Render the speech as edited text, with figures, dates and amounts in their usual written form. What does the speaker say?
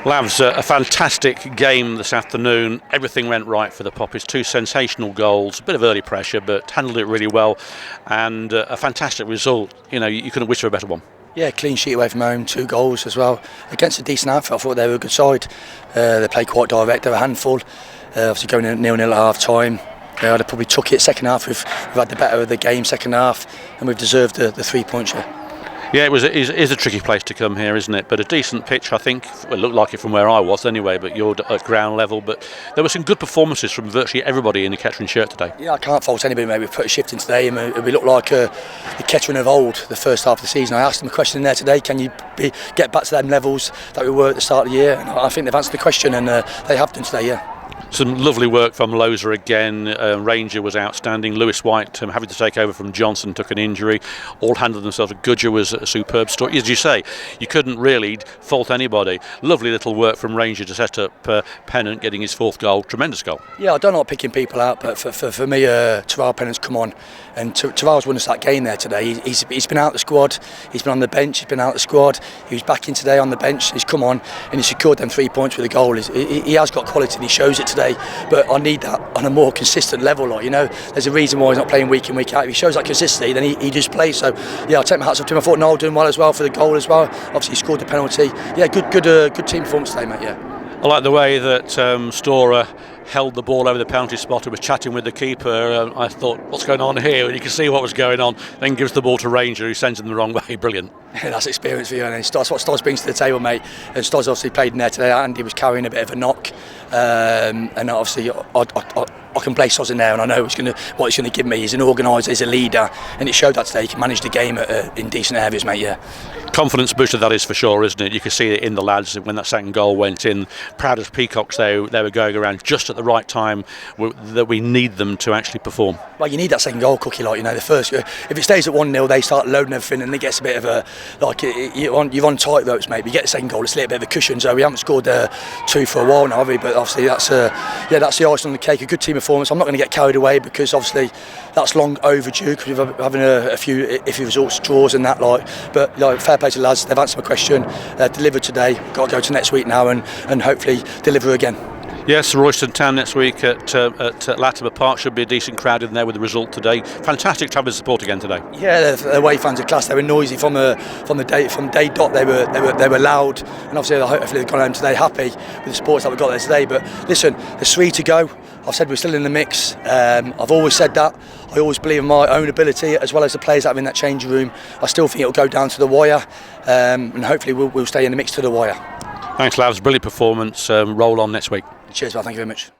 Lavs, a fantastic game this afternoon. Everything went right for the Poppies. Two sensational goals, a bit of early pressure, but handled it really well, and a fantastic result. You know, you couldn't wish for a better one. Yeah, clean sheet away from home, 2 goals as well. Against a decent outfit, I thought they were a good side. They played quite direct, they were a handful. Obviously going in 0-0 at half time. They probably took it second half. We've had the better of the game second half, and we've deserved the 3 points here. Yeah, it is a tricky place to come here, isn't it? But a decent pitch, I think. Well, it looked like it from where I was anyway, but you're at ground level. But there were some good performances from virtually everybody in the Kettering shirt today. Yeah, I can't fault anybody. Maybe we put a shift in today, and we look like the Kettering of old, the first half of the season. I asked them a question in there today: can you get back to them levels that we were at the start of the year? And I think they've answered the question, and they have done today. Yeah. Some lovely work from Loza again. Ranger was outstanding. Lewis White having to take over from Johnson, took an injury. All handled themselves. Gudger was a superb story. As you say, you couldn't really fault anybody. Lovely little work from Ranger to set up Pennant getting his 4th goal. Tremendous goal. Yeah, I don't like picking people out, but for me, Terrell Pennant's come on. And Terrell's won us that game there today. He's been out the squad, he's been on the bench, he's been out the squad. He was back in today on the bench, he's come on and he secured them 3 points with a goal. He has got quality and he shows it today, but I need that on a more consistent level. Like, you know, there's a reason why he's not playing week in, week out. If he shows that consistency, then he just plays. So yeah, I'll take my hats off to him. I thought Noel doing well as well for the goal as well. Obviously he scored the penalty. Yeah, good team performance today, mate, yeah. I like the way that Storer held the ball over the penalty spot and was chatting with the keeper. I thought, what's going on here? And you can see what was going on. Then gives the ball to Ranger, who sends him the wrong way. Brilliant. Yeah, that's experience for you, and that's what Stoz brings to the table, mate. And Stoz obviously played in there today. Andy was carrying a bit of a knock, and obviously I can play Stoz in there, and I know what he's going to give me. He's an organiser, he's a leader, and it showed that today. He can manage the game in decent areas, mate. Yeah. Confidence booster, that is for sure, isn't it? You could see it in the lads when that second goal went in. Proud as peacocks, they were going around just at the right time that we need them to actually perform. Well, you need that second goal, Cookie. Like, you know, the first, if it stays at 1-0, they start loading everything, and it gets a bit of a you're on tight ropes, mate. But you get the second goal, it's a little bit of a cushion. So we haven't scored 2 for a while now, have we? But obviously that's the icing on the cake. A good team performance. I'm not going to get carried away because obviously that's long overdue because we're having a few iffy results, draws and that. But fair play to the lads. They've answered my question. Delivered today. Got to go to next week now and hopefully deliver again. Yes, Royston Town next week at Latimer Park. Should be a decent crowd in there with the result today. Fantastic to have the support again today. Yeah, the away fans are class. They were noisy from day dot. They were loud, and obviously hopefully they've gone home today happy with the supports that we got there today. But listen, there's 3 to go. I've said we're still in the mix. I've always said that. I always believe in my own ability as well as the players that are in that changing room. I still think it'll go down to the wire, and hopefully we'll stay in the mix to the wire. Thanks, Lavs. Brilliant performance. Roll on next week. Cheers, well, thank you very much.